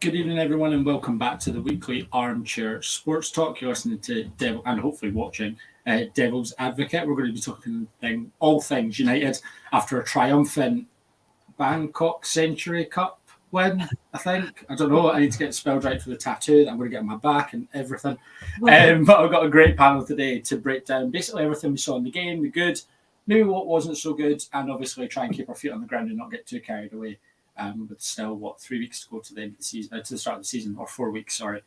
Good evening, everyone, and welcome back to the weekly Armchair Sports Talk. You're listening to Devil, and hopefully watching Devil's Advocate. We're going to be talking all things United after a triumphant Bangkok Century Cup win, I think. I don't know. I need to get it spelled right for the tattoo that I'm going to get on my back and everything. But I've got a great panel today to break down basically everything we saw in the game, the good, maybe what wasn't so good, and obviously try and keep our feet on the ground and not get too carried away. But still, 3 weeks to go to the end of the season, to the start of the season, or 4 weeks, sorry.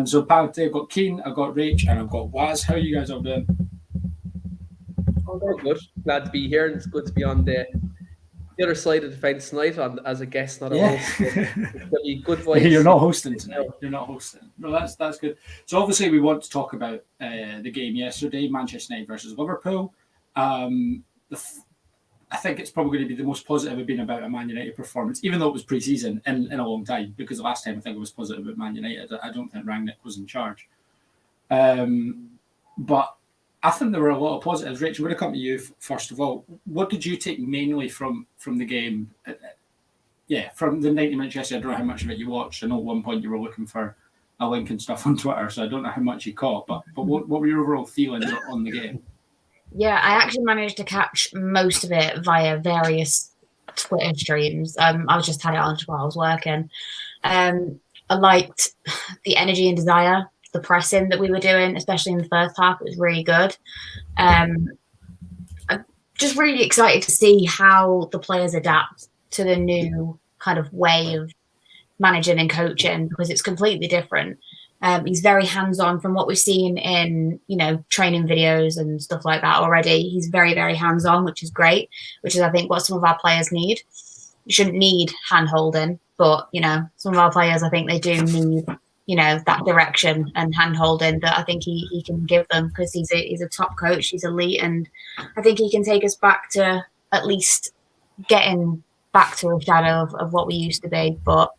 So panel today, I've got Keane, I've got Rach, and I've got Waz. How are you guys all doing? All good. Glad to be here, and it's good to be on the other side of the fence tonight as a guest, not a host. Good voice. You're not hosting tonight. You're not hosting. No, that's good. So obviously, we want to talk about the game yesterday, Manchester United versus Liverpool. I think it's probably going to be the most positive I've been about a Man United performance, even though it was pre-season in a long time, because the last time I think it was positive about Man United. I don't think Rangnick was in charge. But I think there were a lot of positives. Rach, I'm going to come to you first of all. What did you take mainly from the game? From the 90 minutes yesterday. I don't know how much of it you watched. I know at one point you were looking for a link and stuff on Twitter, so I don't know how much you caught. But what were your overall feelings on the game? Yeah, I actually managed to catch most of it via various Twitter streams. I was just had it on while I was working. I liked the energy and desire, the pressing that we were doing, especially in the first half. It was really good. I'm just really excited to see how the players adapt to the new kind of way of managing and coaching, because it's completely different. He's very hands-on from what we've seen in, training videos and stuff like that already. He's very, very hands-on, which is great, which is, I think, what some of our players need. You shouldn't need hand-holding, but, some of our players, I think they do need, that direction and hand-holding that I think he can give them, because he's a top coach, he's elite, and I think he can take us back to at least getting back to a shadow of what we used to be, but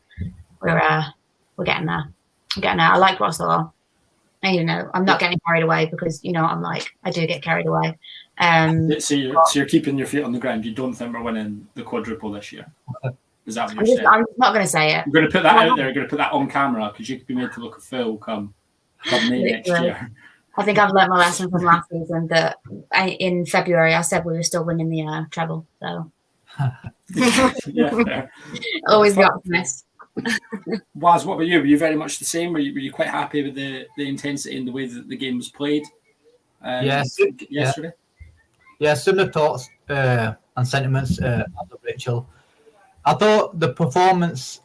we're getting there. I like what I saw. And, I'm not getting carried away because, I do get carried away. So you're keeping your feet on the ground. You don't think we're winning the quadruple this year? Is that what you're saying? I'm not going to say it. I'm going to put that out there. I'm going to put that on camera because you could be made to look a fool come May next year. I think I've learnt my lesson from last season that in February I said we were still winning the treble. So yeah, always the optimist. Waz, what about you? Were you very much the same? Were you quite happy with the intensity and the way that the game was played? Yes. Yesterday. Yeah, similar thoughts and sentiments as of Rachel. I thought the performance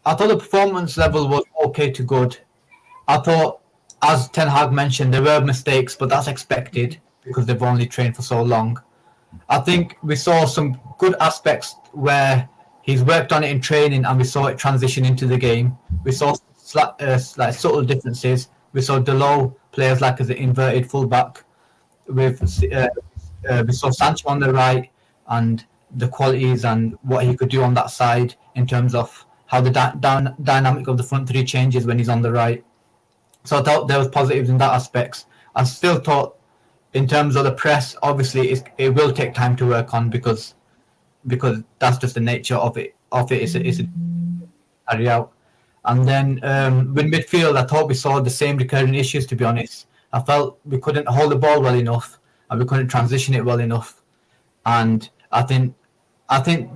level was okay to good. I thought, as Ten Hag mentioned, there were mistakes, but that's expected because they've only trained for so long. I think we saw some good aspects where he's worked on it in training, and we saw it transition into the game. We saw subtle differences. We saw Delo play as like as an inverted fullback. We saw Sancho on the right, and the qualities and what he could do on that side in terms of how the dynamic of the front three changes when he's on the right. So I thought there was positives in that aspect. I still thought, in terms of the press, obviously it will take time to work on because that's just the nature of it. It's a carry out. And then with midfield, I thought we saw the same recurring issues, to be honest. I felt we couldn't hold the ball well enough and we couldn't transition it well enough. And I think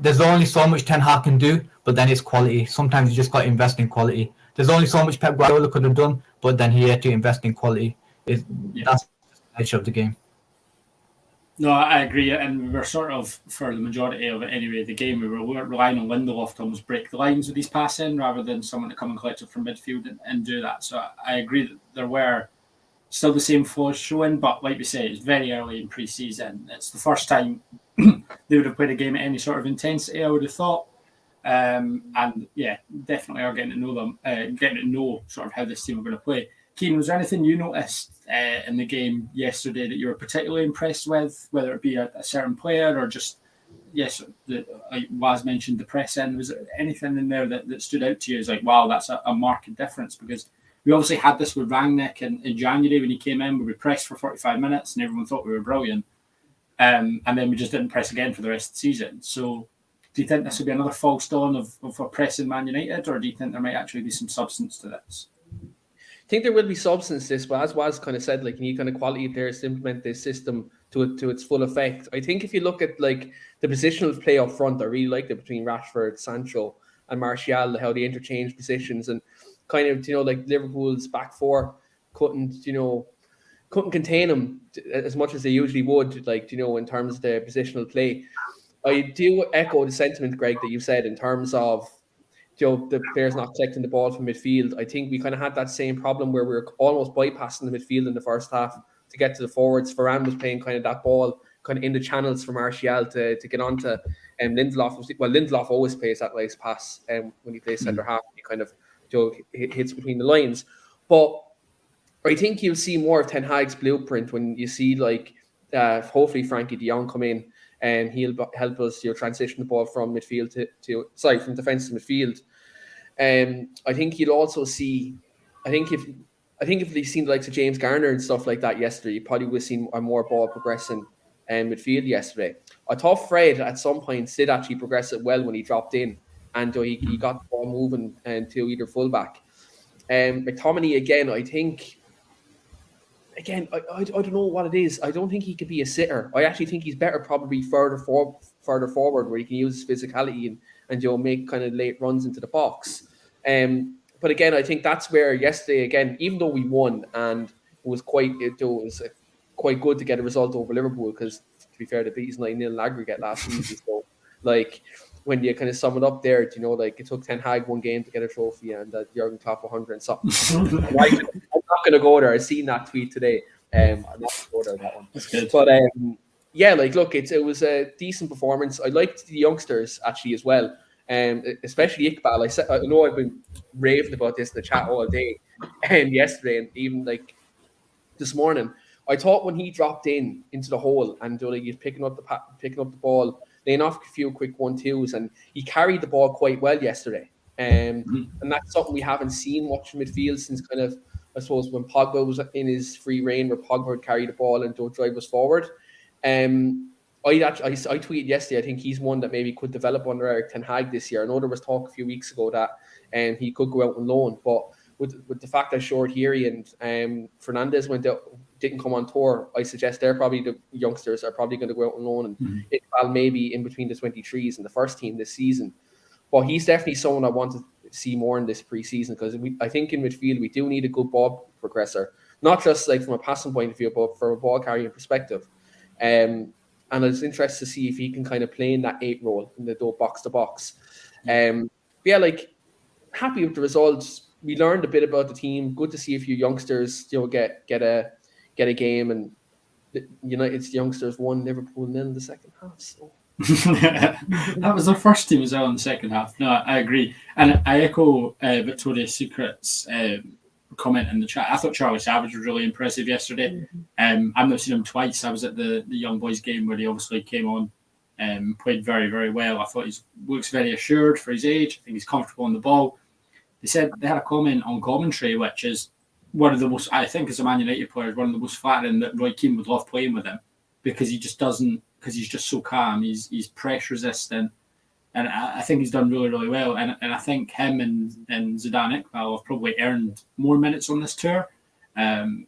there's only so much Ten Hag can do, but then it's quality. Sometimes you just got to invest in quality. There's only so much Pep Guardiola could have done, but then he had to invest in quality. That's the nature of the game. No, I agree, and we were sort of, for the majority of it anyway, the game, we were relying on Lindelof to almost break the lines with his passing rather than someone to come and collect it from midfield and do that. So I agree that there were still the same flaws showing, but like we say, it's very early in pre-season. It's the first time they would have played a game at any sort of intensity, I would have thought. And yeah, definitely are getting to know them, getting to know sort of how this team are going to play. Keane, was there anything you noticed in the game yesterday that you were particularly impressed with, whether it be a certain player or just, yes, like Waz mentioned, the press in? Was there anything in there that stood out to you as like, wow, that's a marked difference? Because we obviously had this with Rangnick in January when he came in, where we pressed for 45 minutes and everyone thought we were brilliant. And then we just didn't press again for the rest of the season. So do you think this will be another false dawn of pressing Man United, or do you think there might actually be some substance to this? I think there will be substance to this, but as was kind of said, like, you need kind of quality players to implement this system to its full effect. I think if you look at like the positional play up front, I really liked it between Rashford, Sancho, and Martial, how they interchange positions, and kind of, like Liverpool's back four couldn't contain them as much as they usually would, like, in terms of the positional play. I do echo the sentiment, Greg, that you said in terms of the players not collecting the ball from midfield. I think we kind of had that same problem where we were almost bypassing the midfield in the first half to get to the forwards. Varane was playing kind of that ball kind of in the channels for Martial to get onto. Lindelof Lindelof always plays that nice pass when he plays centre half. He kind of hits between the lines. But I think you'll see more of Ten Hag's blueprint when you see, like, hopefully Frankie de Jong come in, and he'll help us transition the ball from midfield from defence to midfield. I think you'll also see. I think if they've seen the likes of James Garner and stuff like that yesterday, you probably would have seen a more ball progressing midfield yesterday. I thought Fred at some points did actually progress it well when he dropped in, and he got the ball moving to either fullback. McTominay again, I think. Again, I don't know what it is. I don't think he could be a sitter. I actually think he's better probably further forward, where he can use his physicality and make kind of late runs into the box. But again, I think that's where yesterday, again, even though we won and it was quite good to get a result over Liverpool, because to be fair, they beat us 9-0 in aggregate last season. So, like, when you kind of sum it up there, like, it took Ten Hag one game to get a trophy, and Jurgen Klopp 100 and something. I'm not going to go there. I seen that tweet today. I'm not going to go there, that one. That's good. But yeah, like, look, it was a decent performance. I liked the youngsters actually as well, especially Iqbal. I know I've been raving about this in the chat all day, and yesterday, and even like this morning. I thought when he dropped into the hole and he's picking up the ball, laying off a few quick 1-2s, and he carried the ball quite well yesterday. And that's something we haven't seen much in midfield since kind of, I suppose, when Pogba was in his free reign, where Pogba would carry the ball and don't drive us forward. I tweeted yesterday, I think he's one that maybe could develop under Erik Ten Hag this year. I know there was talk a few weeks ago that he could go out on loan, but with the fact that Shaqiri and Fernandez didn't come on tour, I suggest the youngsters are probably going to go out on loan, and Iqbal maybe in between the 23s and the first team this season. But he's definitely someone I want to see more in this preseason, because I think in midfield we do need a good ball progressor, not just like from a passing point of view, but from a ball carrying perspective. And it's interesting to see if he can kind of play in that 8 role in the box to box. Yeah, like, happy with the results. We learned a bit about the team. Good to see a few youngsters get a game, and United's youngsters won, Liverpool nil in the second half. So. That was their first team as well in the second half. No, I agree, and I echo Victoria's Secret's comment in the chat. I thought Charlie Savage was really impressive yesterday. I've not seen him twice. I was at the young boys game where he obviously came on and played very, very well. I thought he looks very assured for his age. I think he's comfortable on the ball. They said they had a comment on commentary, which is one of the most, I think, as a Man United player, one of the most flattering, that Roy Keane would love playing with him, because he just doesn't, because he's just so calm. He's pressure resistant, and I think he's done really, really well. And I think him and Zidane Iqbal have probably earned more minutes on this tour. And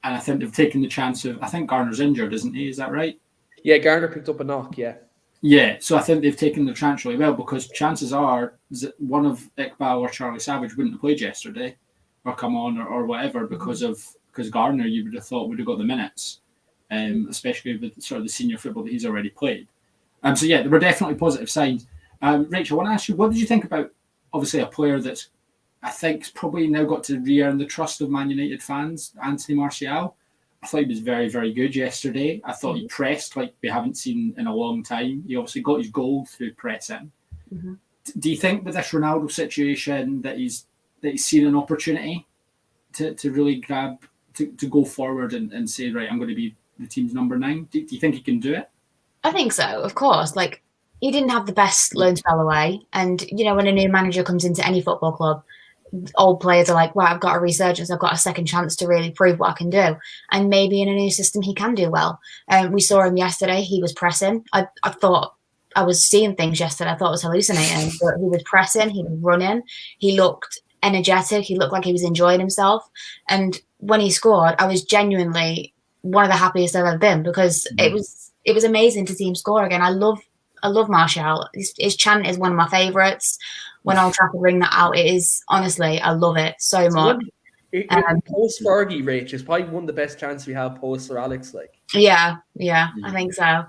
I think they've taken the chance of, I think Garner's injured, isn't he? Is that right? Yeah, Garner picked up a knock, yeah. Yeah, so I think they've taken the chance really well, because chances are that one of Iqbal or Charlie Savage wouldn't have played yesterday or come on or whatever, because Garner, you would have thought, would have got the minutes, especially with sort of the senior football that he's already played. So yeah, there were definitely positive signs. Rach, I want to ask you, what did you think about, obviously, a player that's, I think, probably now got to re-earn the trust of Man United fans, Anthony Martial? I thought he was very, very good yesterday. I thought he pressed like we haven't seen in a long time. He obviously got his goal through pressing. Do you think with this Ronaldo situation that he's seen an opportunity to really grab, to go forward and say, right, I'm going to be the team's number 9? Do you think he can do it? I think so, of course. Like, he didn't have the best loan spell away. And, when a new manager comes into any football club, old players are like, well, I've got a resurgence, I've got a second chance to really prove what I can do. And maybe in a new system he can do well. We saw him yesterday, he was pressing. I thought I was seeing things yesterday I thought was hallucinating. But he was pressing, he was running, he looked energetic, he looked like he was enjoying himself. And when he scored, I was genuinely one of the happiest I've ever been, because it was amazing to see him score again. I love Martial. His chant is one of my favourites. When Old Trafford ring that out, it is, honestly, I love it so much. Post Fergie, Rach, is probably one of the best chances we have post Sir Alex. Yeah, I think so.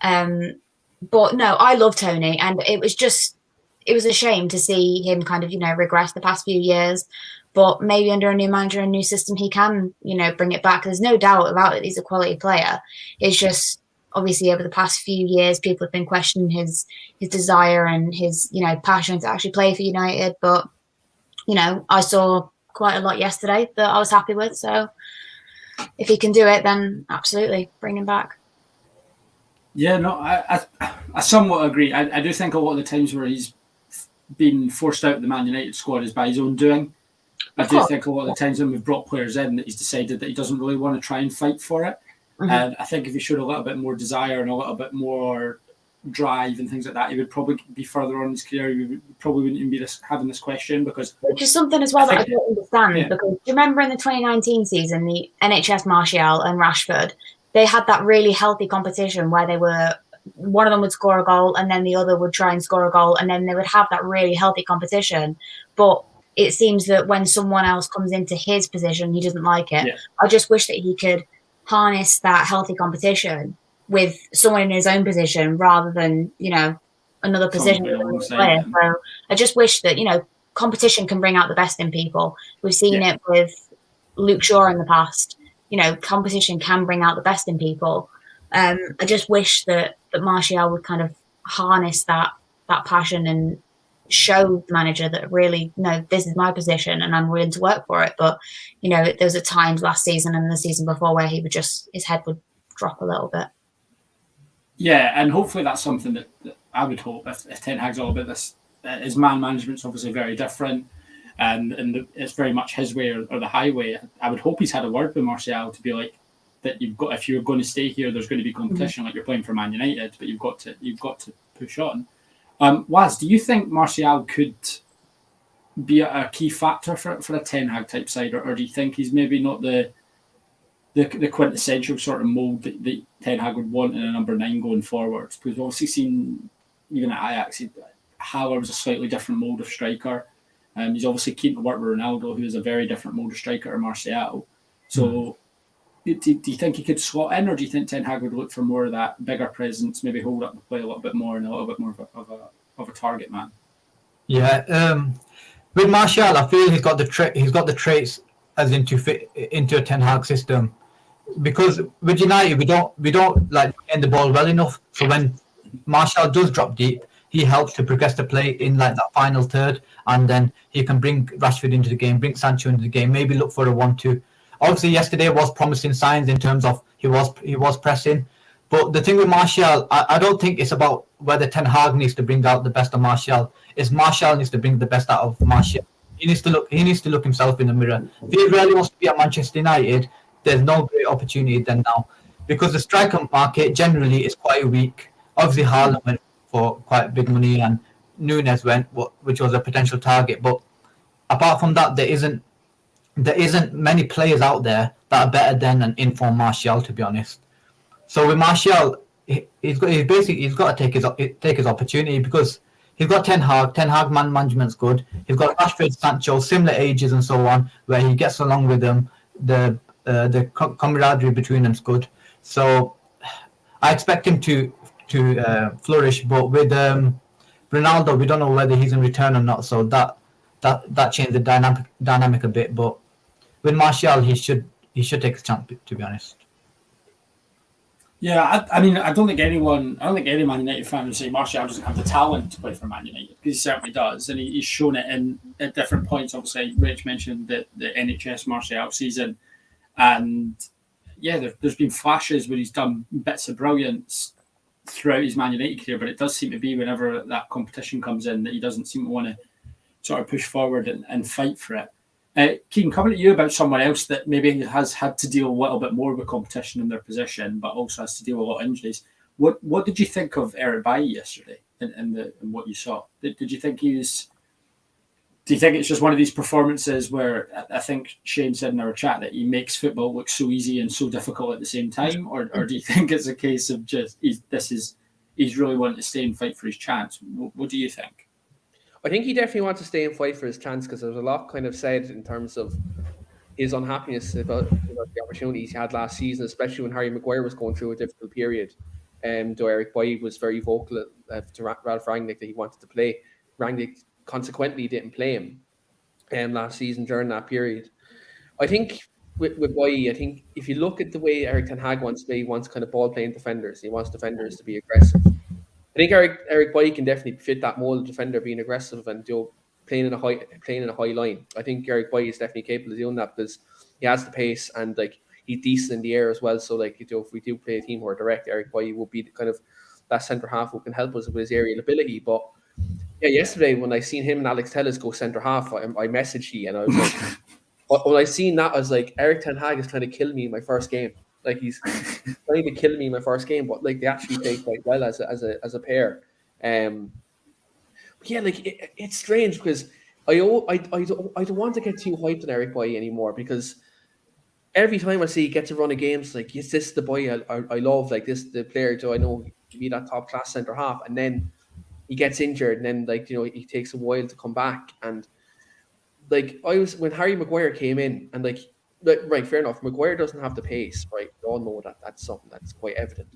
But no, I love Tony, and it was a shame to see him kind of, regress the past few years. But maybe under a new manager, a new system, he can, bring it back. There's no doubt about it. He's a quality player. It's just, obviously, over the past few years, people have been questioning his desire and his, passion to actually play for United. But, I saw quite a lot yesterday that I was happy with. So if he can do it, then absolutely bring him back. Yeah, no, I somewhat agree. I do think a lot of the times where he's been forced out of the Man United squad is by his own doing. I do think a lot of the times when we've brought players in that he's decided that he doesn't really want to try and fight for it. And I think if he showed a little bit more desire and a little bit more drive and things like that, he would probably be further on in his career. He probably wouldn't even be having this question, because... Which is something as well that I don't understand. Because do you remember in the 2019 season, the NHS Martial and Rashford, they had that really healthy competition where one of them would score a goal and then the other would try and score a goal, and then they would have that really healthy competition. But it seems that when someone else comes into his position, he doesn't like it. I just wish that he could harness that healthy competition with someone in his own position rather than, another position. So I just wish that, competition can bring out the best in people. We've seen it with Luke Shaw in the past. Competition can bring out the best in people. I just wish that Martial would kind of harness that passion and show the manager that really, no, this is my position and I'm willing to work for it. But, there was at times last season and the season before where he would his head would drop a little bit. Yeah, and hopefully that's something that I would hope if Ten Hag's all about this. His man management's obviously very different, and it's very much his way or the highway. I would hope he's had a word with Martial to be like, that if you're going to stay here, there's going to be competition, like you're playing for Man United, but you've got to push on. Waz, do you think Martial could be a key factor for a Ten Hag type side, or do you think he's maybe not the quintessential sort of mould that Ten Hag would want in a number 9 going forward? Because we've obviously seen, even at Ajax, Haller was a slightly different mould of striker. He's obviously keen to work with Ronaldo, who is a very different mould of striker to Martial. So do you think he could slot in, or do you think Ten Hag would look for more of that bigger presence, maybe hold up the play a little bit more and a little bit more of a target man? Yeah, with Martial, I feel he's got the traits as in to fit into a Ten Hag system. Because with United, we don't like end the ball well enough. So when Martial does drop deep, he helps to progress the play in like that final third, and then he can bring Rashford into the game, bring Sancho into the game, maybe look for a 1-2. Obviously, yesterday was promising signs in terms of he was pressing. But the thing with Martial, I don't think it's about whether Ten Hag needs to bring out the best of Martial. It's Martial needs to bring the best out of Martial. He needs to look himself in the mirror. If he really wants to be at Manchester United, there's no great opportunity than now, because the striker market generally is quite weak. Obviously, Haaland went for quite big money, and Nunes went, which was a potential target. But apart from that, there isn't many players out there that are better than an informed Martial, to be honest. So with Martial, he's got to take his opportunity, because he's got Ten Hag. Ten Hag man management's good. He's got Rashford, Sancho, similar ages and so on, where he gets along with them. The camaraderie between them's good. So I expect him to flourish. But with Ronaldo, we don't know whether he's in return or not. So that changed the dynamic a bit. But with Martial, he should take a chance, to be honest. Yeah, I mean, I don't think any Man United fan would say Martial doesn't have the talent to play for Man United, because he certainly does, and he's shown it at different points. Obviously, Rach mentioned the NHS Martial season, and yeah, there's been flashes where he's done bits of brilliance throughout his Man United career, but it does seem to be whenever that competition comes in that he doesn't seem to want to sort of push forward and fight for it. Keane, coming to you about someone else that maybe has had to deal a little bit more with competition in their position, but also has to deal with a lot of injuries. What did you think of Eric Bailly yesterday in what you saw? Did you think he was? Do you think it's just one of these performances where I think Shane said in our chat that he makes football look so easy and so difficult at the same time, or do you think it's a case of just he's really wanting to stay and fight for his chance? What do you think? I think he definitely wants to stay and fight for his chance because there's a lot kind of said in terms of his unhappiness about the opportunities he had last season, especially when Harry Maguire was going through a difficult period. Though Eric Bailly was very vocal to Ralph Rangnick that he wanted to play. Rangnick consequently didn't play him last season during that period. I think with Bailly, I think if you look at the way Erik Ten Hag wants to play, he wants kind of ball-playing defenders. He wants defenders to be aggressive. I think Eric Bailly can definitely fit that mold of defender being aggressive and playing in a high line. I think Eric Bailly is definitely capable of doing that because he has the pace and he's decent in the air as well. So if we do play a team who are direct, Eric Bailly will be kind of that centre half who can help us with his aerial ability. But yeah, yesterday when I seen him and Alex Telles go centre half, I messaged you and I was like, when I seen that, I was like, Erik Ten Hag is trying to kill me in my first game. He's trying to kill me in my first game, but they actually play quite well as a pair. Yeah, it's strange because I don't want to get too hyped on Eric Bailly anymore because every time I see he gets a run of games, yes, this is the boy I love, the player do I know to be that top class centre half, and then he gets injured, and then he takes a while to come back, and when Harry Maguire came in, and right, fair enough, Maguire doesn't have the pace, right? We all know that's something that's quite evident.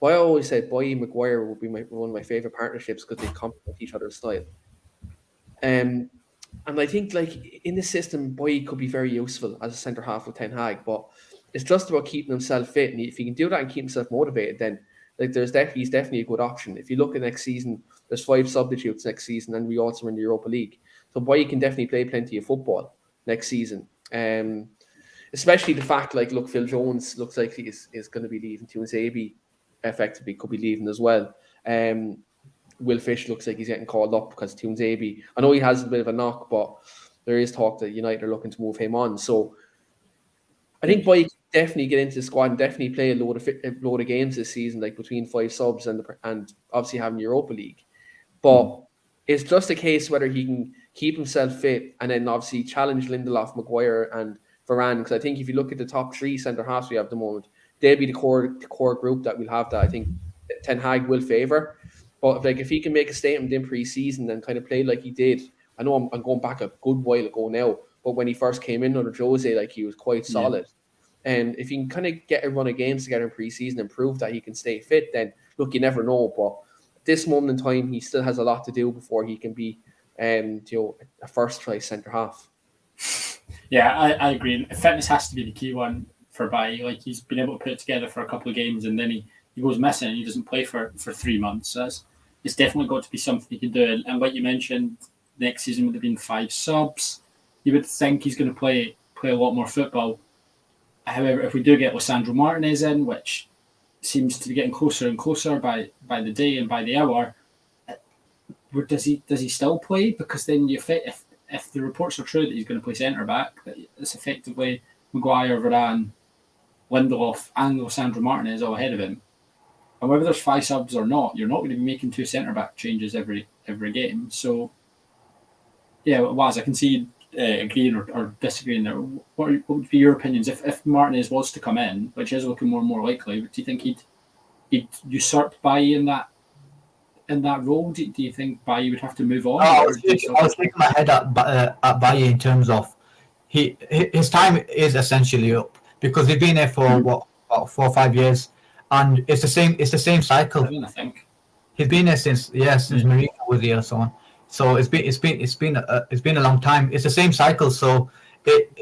But I always said Bailly and Maguire would be one of my favourite partnerships because they complement each other's style. And I think in this system, Bailly could be very useful as a centre half with Ten Hag, but it's just about keeping himself fit. And if he can do that and keep himself motivated, then he's definitely a good option. If you look at next season, there's 5 substitutes next season, and we also are in the Europa League. So Bailly can definitely play plenty of football next season. Especially the fact, Phil Jones looks like he is going to be leaving. Tuanzebe effectively could be leaving as well. Will Fish looks like he's getting called up because Tuanzebe, I know he has a bit of a knock, but there is talk that United are looking to move him on. So I think Bailly can definitely get into the squad and definitely play a load of games this season, between 5 subs and obviously having Europa League. But it's just a case whether he can keep himself fit and then obviously challenge Lindelof, Maguire and Varane. Because I think if you look at the top 3 centre halves we have at the moment, they'll be the core group that we'll have that I think Ten Hag will favour. But if he can make a statement in pre-season and kind of play like he did, I know I'm going back a good while ago now, but when he first came in under Jose, he was quite solid. And if he can kind of get a run of games together in pre-season and prove that he can stay fit, then look, you never know. But at this moment in time, he still has a lot to do before he can be a first-choice centre half. Yeah, I agree. Fitness has to be the key one for Bailly. He's been able to put it together for a couple of games and then he goes missing and he doesn't play for 3 months. So it's definitely got to be something he can do. And like you mentioned, next season would have been 5 subs. You would think he's going to play a lot more football. However, if we do get Lisandro Martinez in, which seems to be getting closer and closer by the day and by the hour, does he still play? Because then if the reports are true that he's going to play centre back, it's effectively Maguire, Varane, Lindelof, and Lisandro Martinez all ahead of him. And whether there's 5 subs or not, you're not going to be making 2 centre back changes every game. So yeah, Waz, I can see you agreeing or disagreeing there. What would be your opinions if Martinez was to come in, which is looking more and more likely? Do you think he'd usurp Bailly in that role? Do you think Bailly would have to move on? I was shaking my head at Bailly in terms of his time is essentially up because he's been there for about 4 or 5 years, and it's the same cycle. I think he's been there since Mourinho was here, so on. So it's been a long time. It's the same cycle. So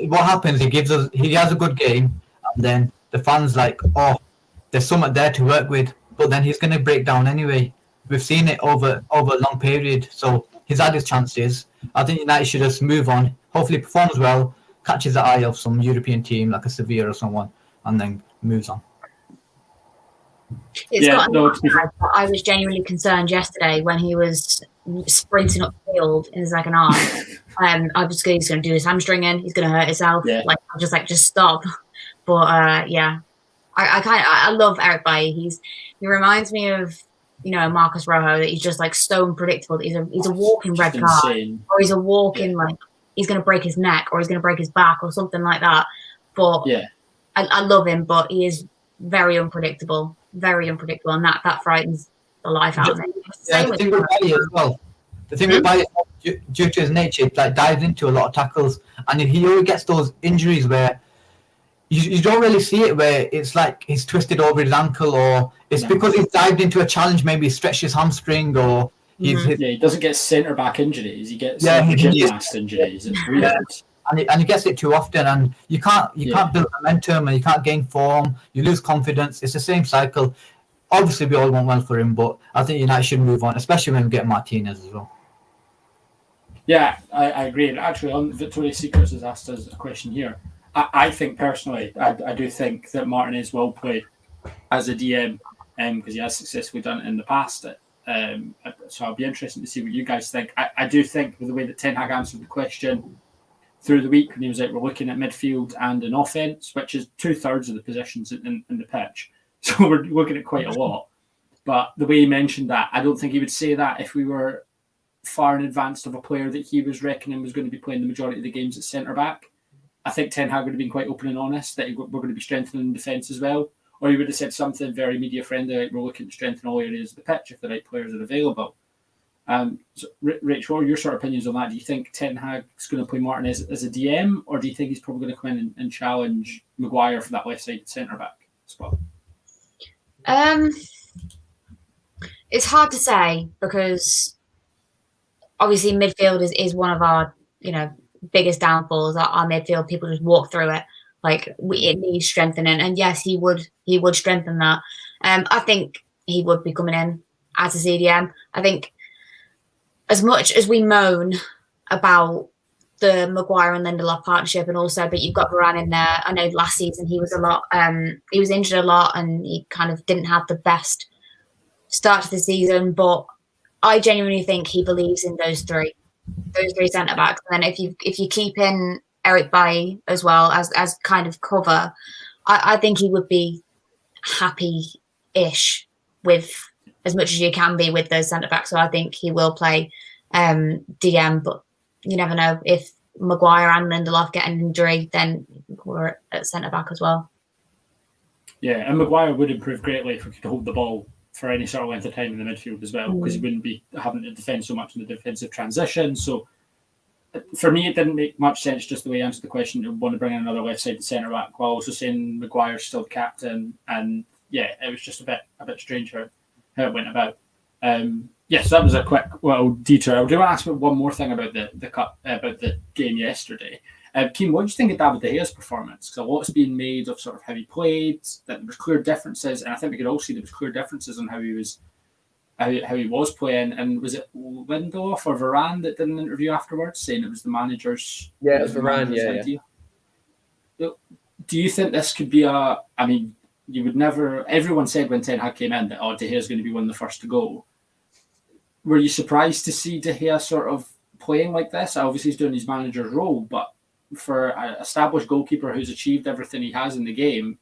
what happens? He has a good game, and then the fans there's something there to work with. But then he's going to break down anyway. We've seen it over a long period. So he's had his chances. I think United should just move on. Hopefully, performs well, catches the eye of some European team like a Sevilla or someone, and then moves on. I was genuinely concerned yesterday when he was sprinting up the field in the second half. I was going to do his hamstring in. He's going to hurt himself. Yeah. Just stop. But I I love Eric Bailly. He reminds me of, you know, Marcus Rojo, that he's just like so unpredictable. He's a walking red card, or he's a walking like he's going to break his neck or he's going to break his back or something like that. But I love him, but he is very unpredictable, and that frightens the life out of me. Yeah, the thing with Bailly as well. The thing with Bailly, due to his nature, it like dives into a lot of tackles, and he always gets those injuries where you don't really see it, where it's like he's twisted over his ankle, or it's because he's dived into a challenge, maybe stretched his hamstring, or he doesn't get centre back injuries. He gets gymnast injuries. It's weird. Yeah. And he gets it too often, and you can't build momentum, and you can't gain form. You lose confidence. It's the same cycle. Obviously, we all want well for him, but I think United should move on, especially when we get Martinez as well. Yeah, I agree. And actually, Victoria's Secrets has asked us a question here. I think personally, I do think that Martinez will play as a DM because he has successfully done it in the past. So I'll be interested to see what you guys think. I do think with the way that Ten Hag answered the question through the week when he was like, we're looking at midfield and an offense, which is 2/3 of the positions in the pitch. So we're looking at quite a lot. But the way he mentioned that, I don't think he would say that if we were far in advance of a player that he was reckoning was going to be playing the majority of the games at centre-back. I think Ten Hag would have been quite open and honest that we're going to be strengthening the defence as well. Or he would have said something very media-friendly, like we're looking to strengthen all areas of the pitch if the right players are available. So, Rach, what are your sort of opinions on that? Do you think Ten Hag's going to play Martinez as a DM, or do you think he's probably going to come in and challenge Maguire for that left-sided centre-back spot? It's hard to say because obviously midfield is one of our, you know, biggest downfalls. Our midfield, people just walk through it. Like it needs strengthening, and yes, he would strengthen that. I think he would be coming in as a CDM. I think as much as we moan about the Maguire and Lindelof partnership, and also, but you've got Varane in there. I know last season he was injured a lot, and he kind of didn't have the best start to the season. But I genuinely think he believes in those three centre backs. And then if you keep in Eric Bailly as well as kind of cover, I think he would be happy-ish with as much as you can be with those centre backs. So I think he will play DM, but you never know. If Maguire and Lindelof get an injury, then we're at centre back as well. Yeah, and Maguire would improve greatly if we could hold the ball for any sort of length of time in the midfield as well, because he wouldn't be having to defend so much in the defensive transition. So for me, it didn't make much sense just the way you answered the question to want to bring in another left-sided centre-back while also saying Maguire's still the captain. And yeah, it was just a bit strange how it went about. Yes, that was a quick little detour. I do want to ask one more thing about the game yesterday. Keane, what do you think of David De Gea's performance? Because a lot's been made of sort of how he played, that there was clear differences, and I think we could all see there was clear differences on how he was playing. And was it Lindelof or Varane that did an interview afterwards saying it was the manager's? Yeah, it was Varane. Yeah. Do you think this could be a? I mean, you would never. Everyone said when Ten Hag came in that De Gea's going to be one of the first to go. Were you surprised to see De Gea sort of playing like this? Obviously, he's doing his manager's role, but for an established goalkeeper who's achieved everything he has in the game,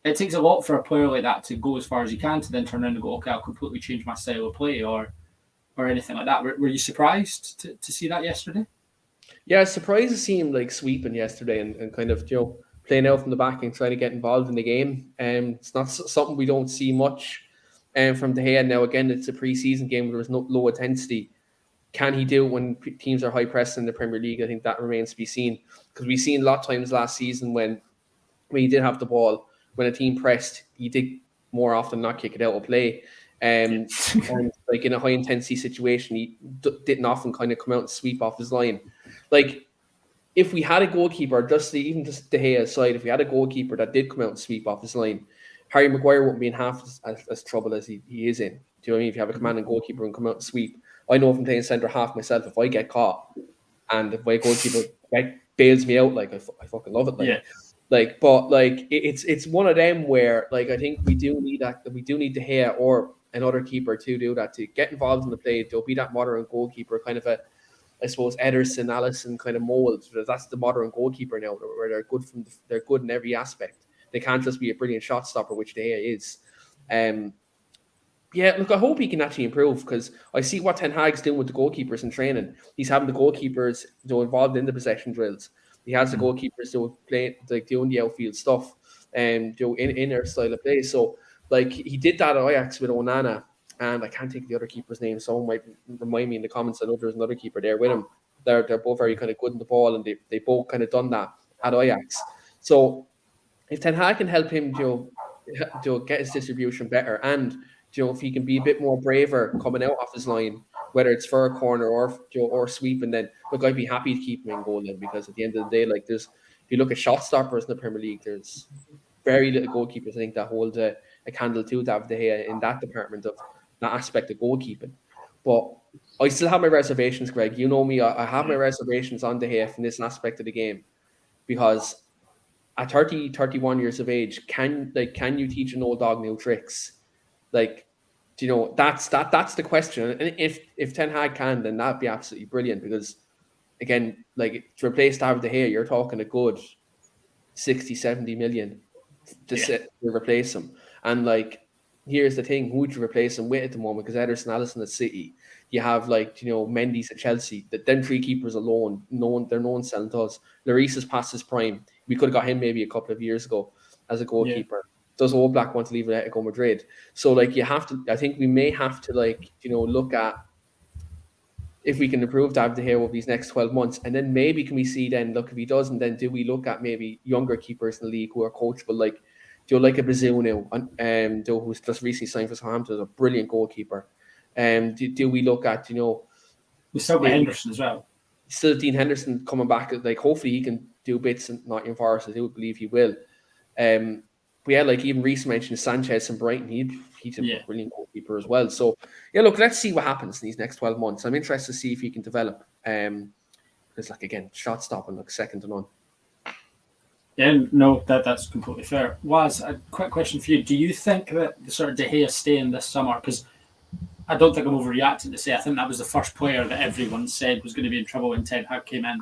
it takes a lot for a player like that to go as far as he can to then turn around and go, okay, I'll completely change my style of play or anything like that. Were you surprised to see that yesterday? Yeah, surprised to see him like sweeping yesterday and kind of, you know, playing out from the back and trying to get involved in the game. It's not something we don't see much from De Gea. Now, again, it's a pre-season game where there's no low intensity. Can he do it when teams are high pressing in the Premier League? I think that remains to be seen, because we've seen a lot of times last season when he did have the ball, when a team pressed, he did more often not kick it out of play. And like in a high intensity situation, he didn't often kind of come out and sweep off his line. Like if we had a goalkeeper, even just De Gea's side, if we had a goalkeeper that did come out and sweep off his line, Harry Maguire wouldn't be in half as trouble as he is in. Do you know what I mean? If you have a commanding goalkeeper and come out and sweep. I know from playing centre half myself, if I get caught and if my goalkeeper bails me out, like I fucking love it. It's one of them where like I think we do need that. We do need De Gea or another keeper to do that, to get involved in the play, to be that modern goalkeeper, kind of a, I suppose, Ederson, Alisson kind of mold. That's the modern goalkeeper now, where they're good they're good in every aspect. They can't just be a brilliant shot stopper, which De Gea is. Yeah, look, I hope he can actually improve, because I see what Ten Hag's doing with the goalkeepers in training. He's having the goalkeepers involved in the possession drills. He has the goalkeepers doing the outfield stuff and in their style of play. So, like, he did that at Ajax with Onana, and I can't think of the other keeper's name. Someone might remind me in the comments. I know there's another keeper there with him. They're both very kind of good in the ball, and they both kind of done that at Ajax. So if Ten Hag can help him get his distribution better, and if he can be a bit more braver coming out off his line, whether it's for a corner or sweeping, then look, I'd be happy to keep him in goal then, because at the end of the day, like, if you look at shot stoppers in the Premier League, there's very little goalkeepers, I think, that hold a candle to David De Gea in that department of that aspect of goalkeeping. But I still have my reservations, Greg. You know me, I have my reservations on De Gea from this aspect of the game, because at 30, 31 years of age, can you teach an old dog new tricks? Like, that's the question. And if Ten Hag can, then that'd be absolutely brilliant, because again, like, to replace David De Gea, you're talking a good 60, 70 million to replace him. And like, here's the thing, who would you replace him with at the moment? Because Ederson, Alisson at City, you have Mendy's at Chelsea. Them three keepers alone, they're no one selling to us. Lloris has passed his prime. We could have got him maybe a couple of years ago as a goalkeeper. Does Old Black want to leave Atletico Madrid? So like, I think we may have to look at if we can improve David De Gea over these next 12 months, and then maybe can we see then, look, if he doesn't, then do we look at maybe younger keepers in the league who are coachable, like a Bazunu, who's just recently signed for Southampton, is a brilliant goalkeeper. Do we look at, we still got Henderson as well. Still Dean Henderson coming back, like, hopefully he can do bits in Nottingham Forest. I do believe he will. But yeah, like, even Reece mentioned Sanchez and Brighton, he's a brilliant goalkeeper as well. So yeah, look, let's see what happens in these next 12 months. I'm interested to see if he can develop. Because, like, again, shot stopping, like, second to none. Yeah, no, that's completely fair. Waz, a quick question for you. Do you think that the sort of De Gea staying this summer, because I don't think I'm overreacting to say, I think that was the first player that everyone said was going to be in trouble when Ten Hag came in.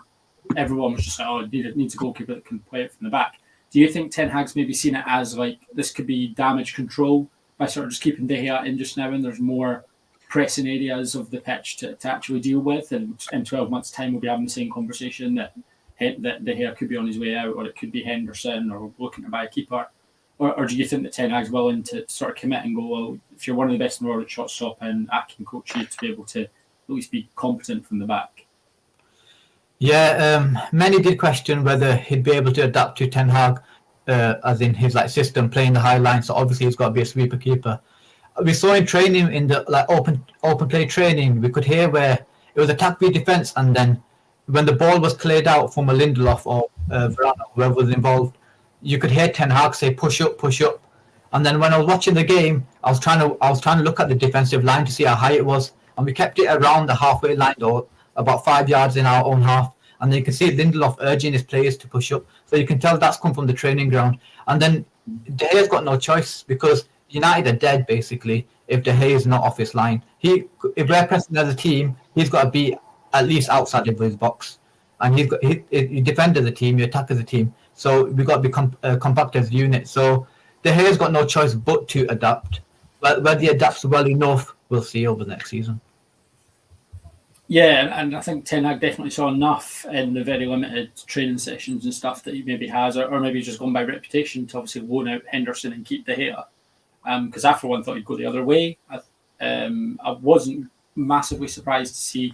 Everyone was just like, oh, it needs a goalkeeper that can play it from the back. Do you think Ten Hag's maybe seen it as, like, this could be damage control by sort of just keeping De Gea in just now, and there's more pressing areas of the pitch to actually deal with, and in 12 months' time we'll be having the same conversation that De Gea could be on his way out, or it could be Henderson, or looking to buy a keeper? Or do you think that Ten Hag's willing to sort of commit and go, well, if you're one of the best in the world at shot stopping, I can coach you to be able to at least be competent from the back? Yeah, many did question whether he'd be able to adapt to Ten Hag, as in his system, playing the high line. So obviously he's got to be a sweeper keeper. We saw in training, in the open play training, we could hear where it was attack v defense, and then when the ball was cleared out from a Lindelof or Varane, whoever was involved, you could hear Ten Hag say push up. And then when I was watching the game, I was trying to look at the defensive line to see how high it was, and we kept it around the halfway line, or about 5 yards in our own half. And then you can see Lindelof urging his players to push up. So you can tell that's come from the training ground. And then De Gea's got no choice, because United are dead, basically, if De Gea is not off his line. If we're pressing as a team, he's got to be at least outside of his box. And you defend as a team, you attack as a team. So we've got to be compact as a unit. So De Gea's got no choice but to adapt. But whether he adapts well enough, we'll see over the next season. Yeah, and I think Ten Hag definitely saw enough in the very limited training sessions and stuff that he maybe has, or maybe he's just gone by reputation to obviously loan out Henderson and keep De Gea. Because I, for one, thought he'd go the other way. I wasn't massively surprised to see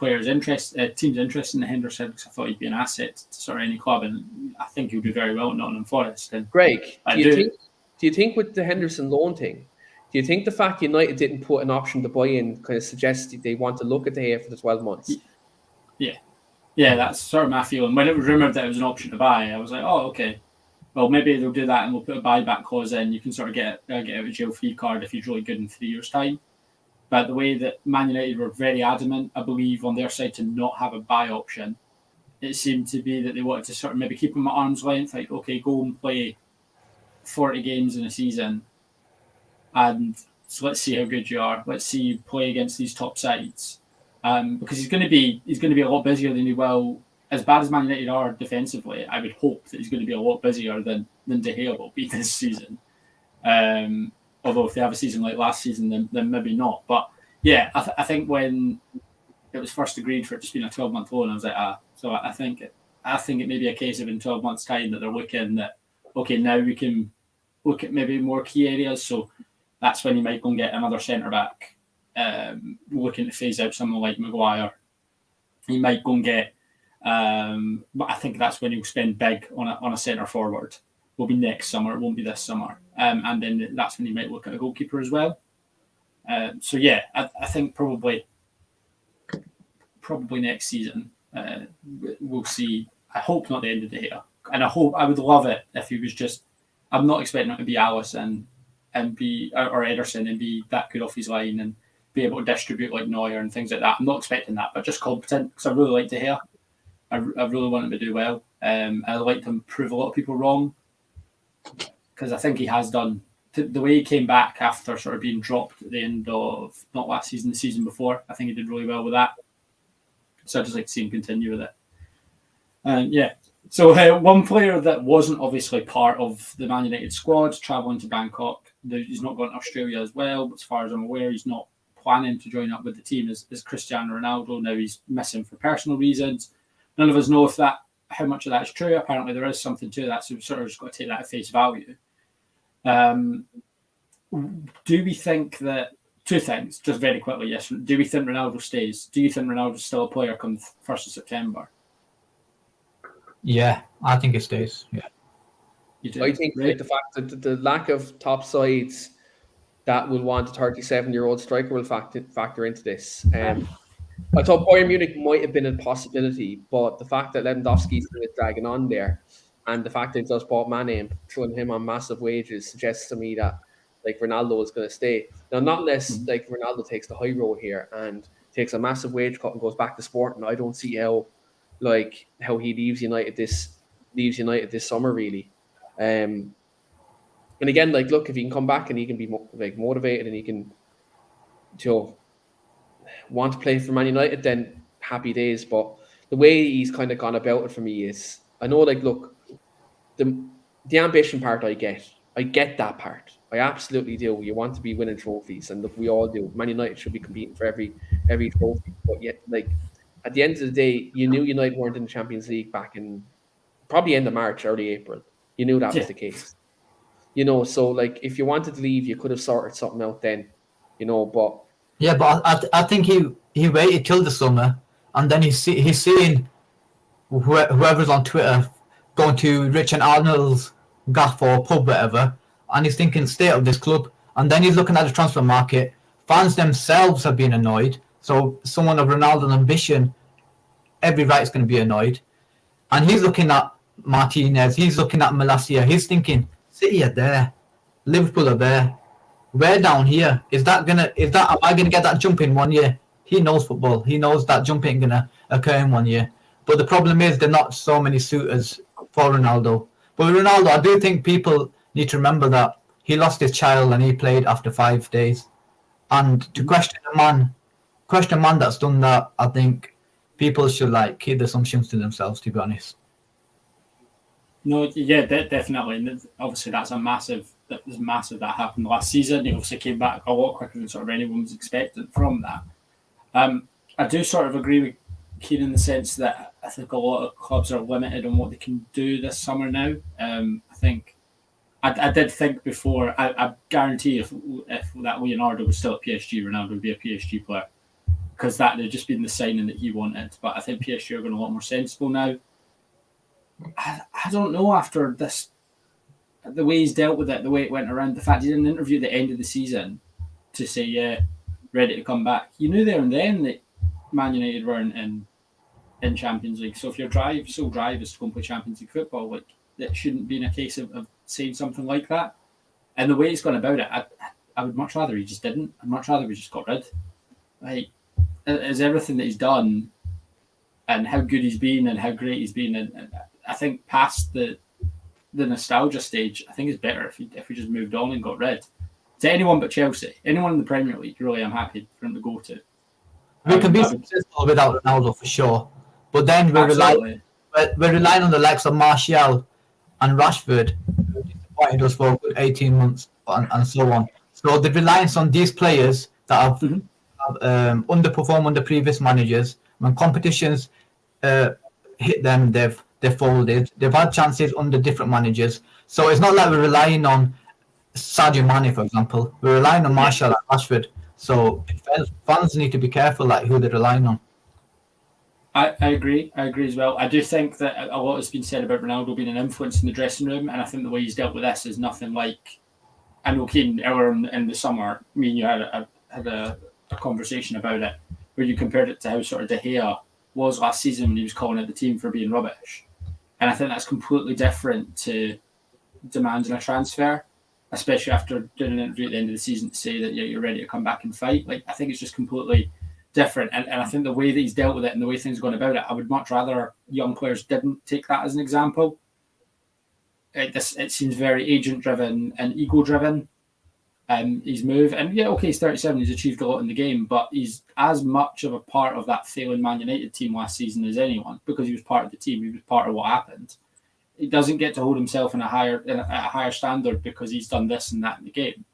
teams interested in Henderson, because I thought he'd be an asset to sort of any club, and I think he'll do very well at Nottingham Forest. And Greg, do you think with the Henderson loan thing, do you think the fact United didn't put an option to buy in kind of suggests they want to look at De Gea for the 12 months? Yeah, that's sort of my feeling. When it was rumoured that it was an option to buy, I was like, oh, okay. Well, maybe they'll do that and we'll put a buyback clause in. You can sort of get out of jail free card if he's really good in 3 years' time. But the way that Man United were very adamant, I believe, on their side to not have a buy option, it seemed to be that they wanted to sort of maybe keep him at arm's length, like, okay, go and play 40 games in a season, and so let's see how good you are. Let's see you play against these top sides, because he's going to be a lot busier than he will as bad as Man United are defensively, I would hope that he's going to be a lot busier than De Gea will be this season. Although if they have a season like last season, then maybe not. But yeah, I think when it was first agreed for it just being a 12-month loan, I was like, So I think it may be a case of in 12 months' time that they're looking that, okay, now we can look at maybe more key areas. So that's when you might go and get another centre-back, looking to phase out someone like Maguire. You might go and get, but I think that's when you'll spend big on a centre-forward. Will be next summer, it won't be this summer. And then that's when you might look at a goalkeeper as well. So yeah, I think probably next season we'll see. I hope not the end of the year, and I would love it if he was just. I'm not expecting him to be Alisson and be or Ederson and be that good off his line and be able to distribute like Neuer and things like that. I'm not expecting that, but just competent because I really like De Gea. I really want him to do well. I like to prove a lot of people wrong because I think he has done. The way he came back after sort of being dropped at the end of not last season, the season before, I think he did really well with that. So I'd just like to see him continue with it. Yeah. So one player that wasn't obviously part of the Man United squad travelling to Bangkok, he's not going to Australia as well. But as far as I'm aware, he's not planning to join up with the team is Cristiano Ronaldo. Now he's missing for personal reasons. None of us know how much of that is true. Apparently there is something to that, so we've sort of just got to take that at face value. Do we think that two things, just very quickly, yes. Do we think Ronaldo stays? Do you think Ronaldo's still a player come 1st of September? Yeah, I think it stays. Yeah. You do? I think the fact that the lack of top sides that will want a 37-year-old striker will factor into this. I thought Bayern Munich might have been a possibility, but the fact that Lewandowski's dragging on there and the fact that they've just bought Mane and throwing him on massive wages suggests to me that like Ronaldo is going to stay. Now, not unless like Ronaldo takes the high road here and takes a massive wage cut and goes back to Sporting. I don't see how he leaves United this summer really. And again, like look, if he can come back and he can be motivated and he can, want to play for Man United, then happy days. But the way he's kind of gone about it for me is, I know, like, look, the ambition part I get that part. I absolutely do. You want to be winning trophies, and look, we all do. Man United should be competing for every trophy. But yet, like, at the end of the day, you knew United weren't in the Champions League back in probably end of March, early April. You knew that was the case. So like, if you wanted to leave, you could have sorted something out then. But yeah, but I think he waited till the summer, and then he's seeing whoever's on Twitter going to Rich and Arnold's gaff or pub, whatever, and he's thinking state of this club. And then he's looking at the transfer market. Fans themselves have been annoyed. So someone of Ronaldo's ambition, every right's going to be annoyed. And he's looking at Martinez. He's looking at Malacia. He's thinking, City are there, Liverpool are there. We're down here. Am I gonna get that jump in 1 year? He knows football. He knows that jump ain't gonna occur in 1 year. But the problem is there are not so many suitors for Ronaldo. But with Ronaldo, I do think people need to remember that he lost his child and he played after 5 days. And to question a man that's done that, I think people should keep the assumptions to themselves, to be honest. No, yeah, definitely. And obviously that's massive that happened last season. He obviously came back a lot quicker than sort of anyone was expected from that. I do sort of agree with Keane in the sense that I think a lot of clubs are limited on what they can do this summer now. I think I did think before, I guarantee if that Leonardo was still at PSG, Ronaldo would be a PSG player, because that had just been the signing that he wanted. But I think PSG are going a lot more sensible now. I don't know, after this, the way he's dealt with it, the way it went around, the fact he did an interview at the end of the season to say, yeah, ready to come back. You knew there and then that Man United weren't in Champions League. So if your sole drive is to go and play Champions League football, that shouldn't be in a case of saying something like that. And the way he's gone about it, I would much rather he just didn't. I'd much rather we just got rid. Is everything that he's done and how good he's been and how great he's been, and I think past the nostalgia stage, I think it's better if we just moved on and got rid. To anyone but Chelsea, anyone in the Premier League, really, I'm happy for him to go to. We can be successful without Ronaldo for sure, But then we're Absolutely. relying on the likes of Martial and Rashford, who disappointed us for a good 18 months and so on. So the reliance on these players that have underperformed under previous managers, when competitions hit them, they've folded. They've had chances under different managers. So it's not like we're relying on Sadio Mane, for example. We're relying on Martial and Rashford. So fans need to be careful like who they're relying on. I agree. I agree as well. I do think that a lot has been said about Ronaldo being an influence in the dressing room, and I think the way he's dealt with this is nothing like. I know, Keane, earlier in the summer, me and you had a conversation about it, where you compared it to how sort of De Gea was last season when he was calling out the team for being rubbish, and I think that's completely different to demanding a transfer, especially after doing an interview at the end of the season to say that you're ready to come back and fight. Like, I think it's just completely different. And I think the way that he's dealt with it and the way things are going about it, I would much rather young players didn't take that as an example. It seems very agent-driven and ego-driven, his move. And yeah, okay, he's 37, he's achieved a lot in the game, but he's as much of a part of that failing Man United team last season as anyone, because he was part of the team, he was part of what happened. He doesn't get to hold himself at a higher standard because he's done this and that in the game.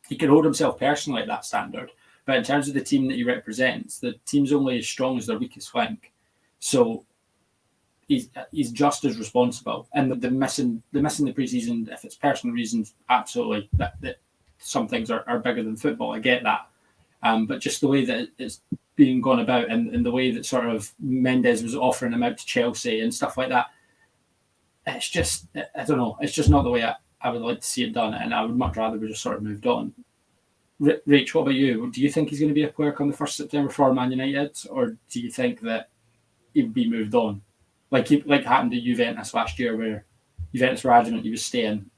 He can hold himself personally at that standard, but in terms of the team that he represents, the team's only as strong as their weakest link. So he's just as responsible. And the missing the preseason, if it's personal reasons, absolutely. That some things are bigger than football. I get that, but just the way that it's being gone about, and the way that sort of Mendes was offering him out to Chelsea and stuff like that, it's just, I don't know. It's just not the way I would like to see it done, and I would much rather we just sort of moved on. Rach, what about you? Do you think he's going to be a player come the 1st September for Man United, or do you think that he would be moved on? Like happened to Juventus last year, where Juventus were adamant he was staying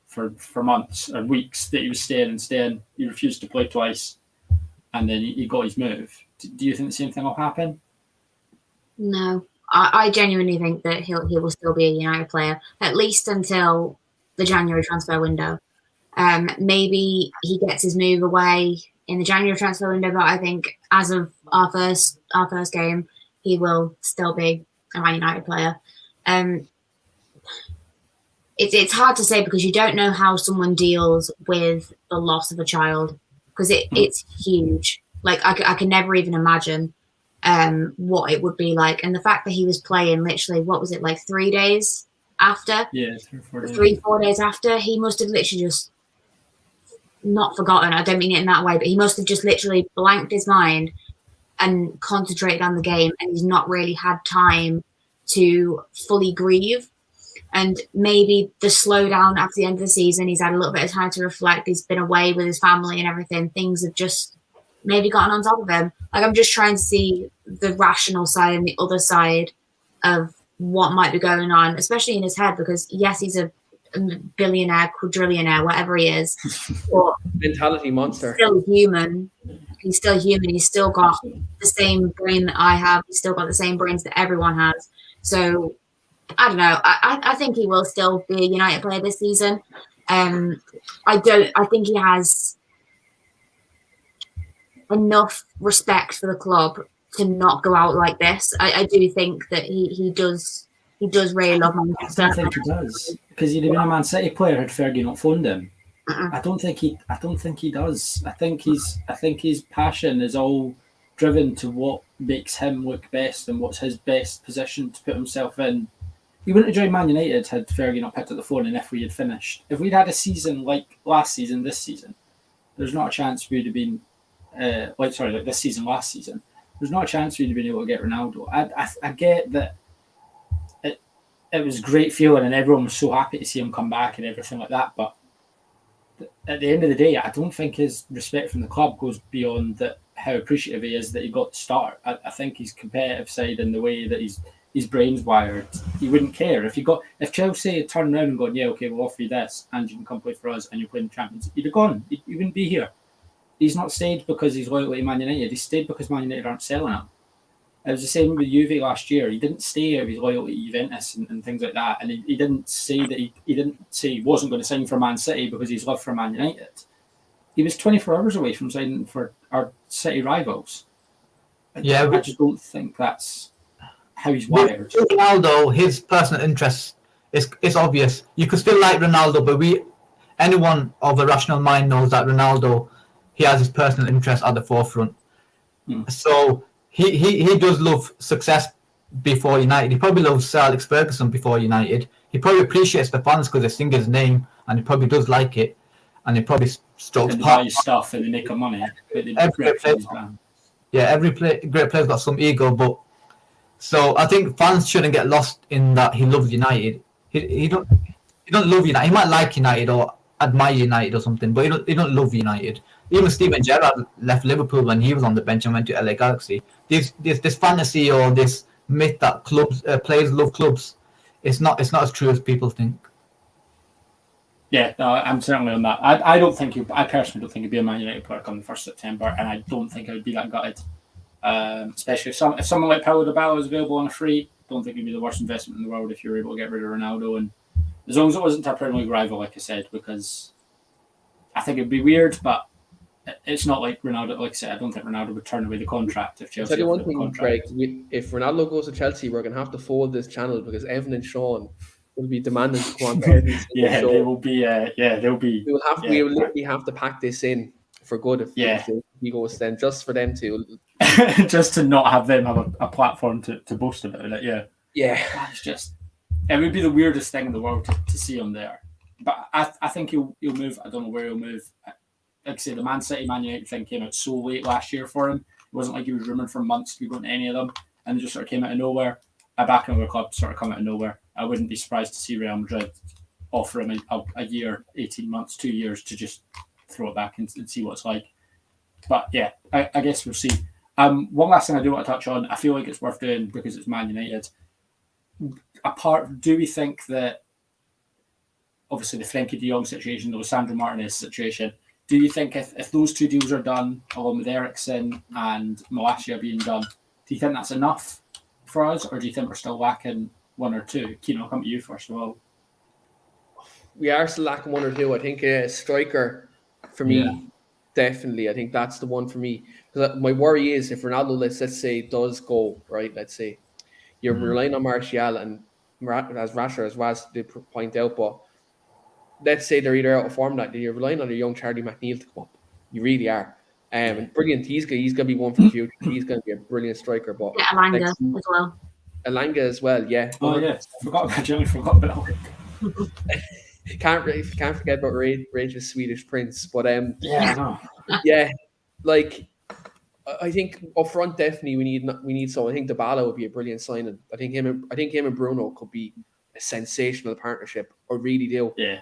for months or weeks, that he was staying. He refused to play twice, and then he got his move. Do you think the same thing will happen? No, I genuinely think that he will still be a United player, at least until the January transfer window. Maybe he gets his move away in the January transfer window, but I think as of our first game, he will still be a Man United player. It's hard to say because you don't know how someone deals with the loss of a child, because it's huge. Like I can never even imagine what it would be like. And the fact that he was playing literally, what was it, like 3 days after? Yeah, 3-4 days after. He must have literally just not forgotten. I don't mean it in that way, but he must have just literally blanked his mind and concentrated on the game, and he's not really had time to fully grieve. And maybe the slowdown after the end of the season, he's had a little bit of time to reflect. He's been away with his family and everything. Things have just maybe gotten on top of him. Like, I'm just trying to see the rational side and the other side of what might be going on, especially in his head, because yes, he's a billionaire, quadrillionaire, whatever he is, but mentality monster. He's still human. He's still human. He's still got the same brain that I have. He's still got the same brains that everyone has. So I don't know. I think he will still be a United player this season. I think he has enough respect for the club to not go out like this. I do think that he does really love Manchester. I don't think he does, because he'd have been a Man City player had Fergie not phoned him. I don't think he does. I think his passion is all driven to what makes him look best and what's his best position to put himself in. He wouldn't have joined Man United had Fergie not picked up the phone, and if we had finished. If we'd had a season like last season, this season, there's not a chance we'd have been like this season, last season. There's not a chance we'd have been able to get Ronaldo. I get that it was a great feeling and everyone was so happy to see him come back and everything like that, but at the end of the day, I don't think his respect from the club goes beyond that, how appreciative he is that he got to start. I think his competitive side and the way that his brain's wired, he wouldn't care. If Chelsea had turned around and gone, yeah, okay, we'll offer you this and you can come play for us and you're playing Champions, he'd have gone. He wouldn't be here. He's not stayed because he's loyal to Man United. He stayed because Man United aren't selling him. It was the same with Juve last year. He didn't stay out of his loyalty to Juventus and things like that. And he didn't say that he didn't say he wasn't going to sign for Man City because he's love for Man United. He was 24 hours away from signing for our City rivals. I just don't think that's how he's wired. Ronaldo, his personal interest is obvious. You could still like Ronaldo, but anyone of a rational mind knows that Ronaldo, he has his personal interest at the forefront. So he does love success before United. He probably loves Sir Alex Ferguson before United. He probably appreciates the fans because they sing his name, and he probably does like it. And he probably strokes buy stuff and they make money. Every great player's got some ego, but so I think fans shouldn't get lost in that he loves United. He don't love United. He might like United or admire United or something, but he don't love United. Even Steven Gerrard left Liverpool when he was on the bench and went to LA Galaxy. This fantasy or this myth that players love clubs, it's not as true as people think. Yeah, no, I'm certainly on that. I personally don't think he'd be a Man United player come the 1st September, and I don't think I would be that gutted. Especially if someone like Paulo Dybala was available on a free, don't think it'd be the worst investment in the world if you were able to get rid of Ronaldo, and as long as it wasn't a Premier League rival, like I said, because I think it'd be weird, but it's not like Ronaldo. Like I said, I don't think Ronaldo would turn away the contract if Chelsea. I'll tell you one thing, Craig. If Ronaldo goes to Chelsea, we're going to have to fold this channel because Evan and Sean will be demanding to go on to every yeah, show. they will be. They'll be. We will literally have to pack this in for good if he goes then, just for them to, just to not have them have a platform to boast about it. Yeah. It's just, it would be the weirdest thing in the world to see him there. But I think he'll move. I don't know where he'll move. Like I say, the Man United thing came out so late last year for him. It wasn't like he was rumoured for months to be going to any of them, and it just sort of came out of nowhere. A back in the club sort of come out of nowhere. I wouldn't be surprised to see Real Madrid offer him a year, 18 months, 2 years to just throw it back and see what it's like. But yeah, I guess we'll see. One last thing I do want to touch on, I feel like it's worth doing because it's Man United. Do we think that, obviously the Frenkie de Jong situation, the Sandro Martinez situation, do you think if those two deals are done, along with Eriksen and Malacia being done, do you think that's enough for us, or do you think we're still lacking one or two? Keane, I'll come to you first of all. We are still lacking one or two. I think a striker for me, definitely. I think that's the one for me. Because my worry is if Ronaldo, let's say, does go, right, let's say, you're relying on Martial and as Rasher, as Raz did point out, but let's say they're either out of form that you're relying on a young Charlie McNeil to come up. You really are. And brilliant. He's going to be one for the future. He's going to be a brilliant striker. But Alanga as well. Alanga as well, yeah. Oh yeah, I generally forgot about that. Can't forget about Rach's Swedish prince. But yeah, like I think up front definitely we need someone. I think Dybala would be a brilliant signing. I think him and Bruno could be a sensational partnership. I really do. Yeah.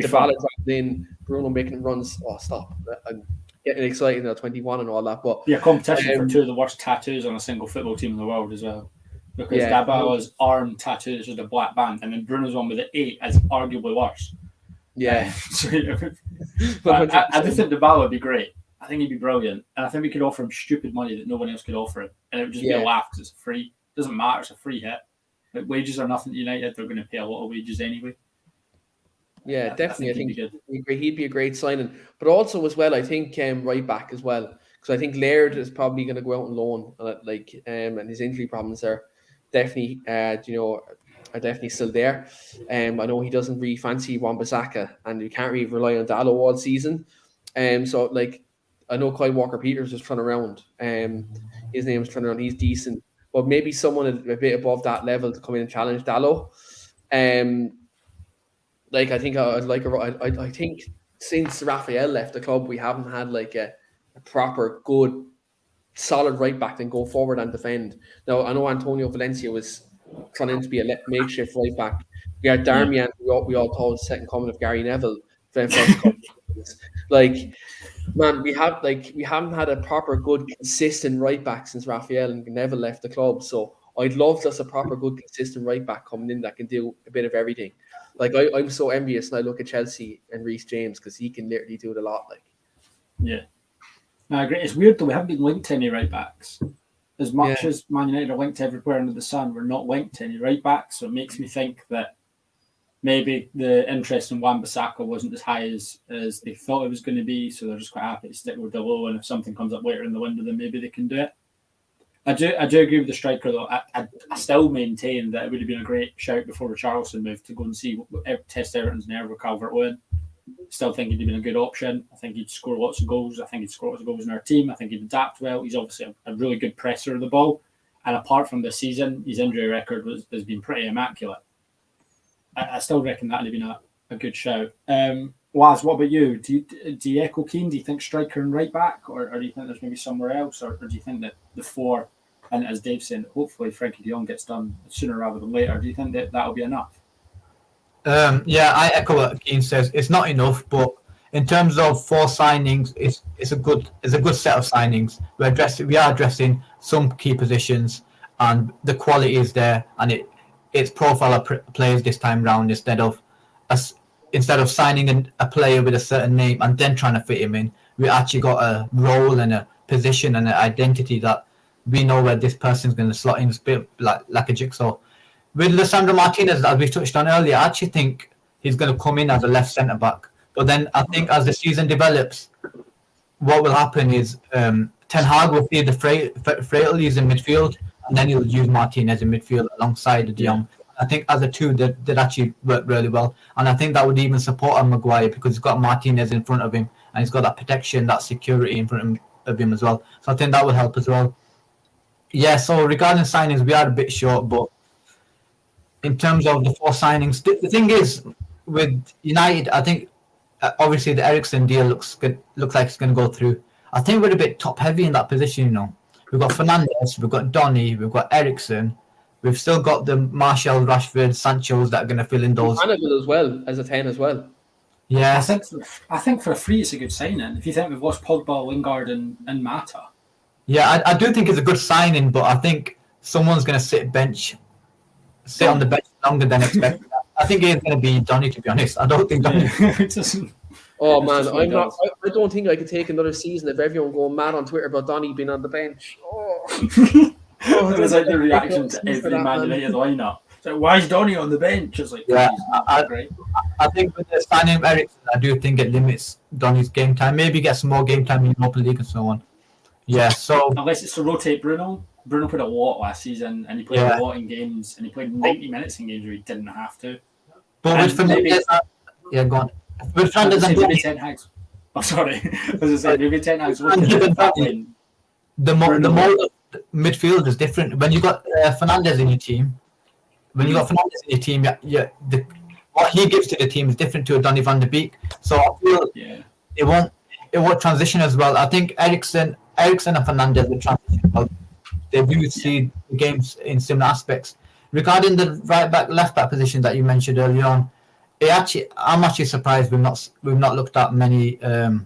Dybala dropped in, Bruno making runs. Oh, stop! I'm getting excited now. 21 and all that, but competition for two of the worst tattoos on a single football team in the world as well. Because Dybala's arm tattoos with a black band, and then Bruno's one with the 8 is arguably worse. Yeah. But I do think Dybala would be great. I think he'd be brilliant, and I think we could offer him stupid money that no one else could offer him, and it would just be a laugh because it's free. It doesn't matter; it's a free hit. Like, wages are nothing to United. They're going to pay a lot of wages anyway. Yeah, definitely. I think he'd be a great signing. But also as well, I think right back as well, because I think Laird is probably going to go out on loan, and his injury problems are definitely, are definitely still there. I know he doesn't really fancy Wan-Bissaka, and you can't really rely on Dalot all season. So like, I know Kyle Walker-Peters is trying around. His name is trying around. He's decent, but maybe someone a bit above that level to come in and challenge Dalot. Like I think I think since Raphael left the club, we haven't had like a proper good, solid right back and go forward and defend. Now I know Antonio Valencia was trying to be a makeshift right back. We had Darmian, we all thought was the second coming of Gary Neville. Like, man, we haven't had a proper good consistent right back since Raphael and Neville left the club. So I'd love just a proper good consistent right back coming in that can do a bit of everything. Like I'm so envious, and I look at Chelsea and Reece James because he can literally do it a lot. Like, yeah, I agree. It's weird though. We haven't been linked to any right backs. As much as Man United are linked to everywhere under the sun, we're not linked to any right backs. So it makes me think that maybe the interest in Wan-Bissaka wasn't as high as they thought it was going to be. So they're just quite happy to stick with Dalot, and if something comes up later in the window, then maybe they can do it. I do agree with the striker though. I still maintain that it would have been a great shout before Richarlison moved to go and see test Everton's nerve with Calvert-Lewin. Still think he'd have been a good option. I think he'd score lots of goals. I think he'd score lots of goals in our team. I think he'd adapt well. He's obviously a really good presser of the ball. And apart from this season, his injury record has been pretty immaculate. I still reckon that would have been a good shout. Waz, what about you? Do you echo Keane? Do you think striker and right back, or do you think there's maybe somewhere else, or do you think that the four, and as Dave said, hopefully Frankie de Jong gets done sooner rather than later? Do you think that that'll be enough? Yeah, I echo what Keane says. It's not enough, but in terms of 4 signings, it's a good set of signings. We are addressing some key positions, and the quality is there, and it's profile of players this time round instead of signing a player with a certain name and then trying to fit him in. We actually got a role and a position and an identity that we know where this person's going to slot in, like a jigsaw. With Lisandro Martinez, as we touched on earlier, I actually think he's going to come in as a left centre back. But then I think as the season develops, what will happen is Ten Hag will see the frailties in midfield, and then he'll use Martinez in midfield alongside de Jong. I think as a two, they'd actually work really well. And I think that would even support Maguire because he's got Martinez in front of him and he's got that protection, that security in front of him as well. So I think that would help as well. Yeah, so regarding signings, we are a bit short, but in terms of the 4 signings, the thing is, with United, I think obviously the Eriksen deal looks like it's going to go through. I think we're a bit top-heavy in that position, you know. We've got Fernandes, we've got Donny, we've got Eriksen. We've still got the Martial, Rashford, Sancho's that are going to fill in those. Hannibal as well, as a 10 as well. Yeah. I think for a free, it's a good signing. If you think we've lost Pogba, Lingard and Mata. Yeah, I do think it's a good signing, but I think someone's going to sit on the bench longer than expected. I think it's going to be Donny, to be honest. I don't think Donny. Oh man, I don't think I could take another season if everyone going mad on Twitter about Donny being on the bench. It was like the reaction to every Man United lineup. So why is Donny on the bench? It's like, yeah, I think with the signing of Eriksen, I do think it limits Donny's game time. Maybe get some more game time in Europa League and so on. Yeah, so unless it's to rotate Bruno. Bruno played a lot last season, and he played a lot in games, and he played 90 minutes in games where he didn't have to. But with Fernandes, go on. With Fernandes and maybe Ten Hag's. Oh, sorry. As I said, maybe Ten Hag's the more midfield is different. When you got Fernandes in your team, what he gives to the team is different to a Donny van de Beek. So I feel it won't transition as well. I think Eriksen and Fernandes will transition well. They do see the games in similar aspects. Regarding the right back, left back position that you mentioned earlier on, I'm actually surprised we've not looked at many right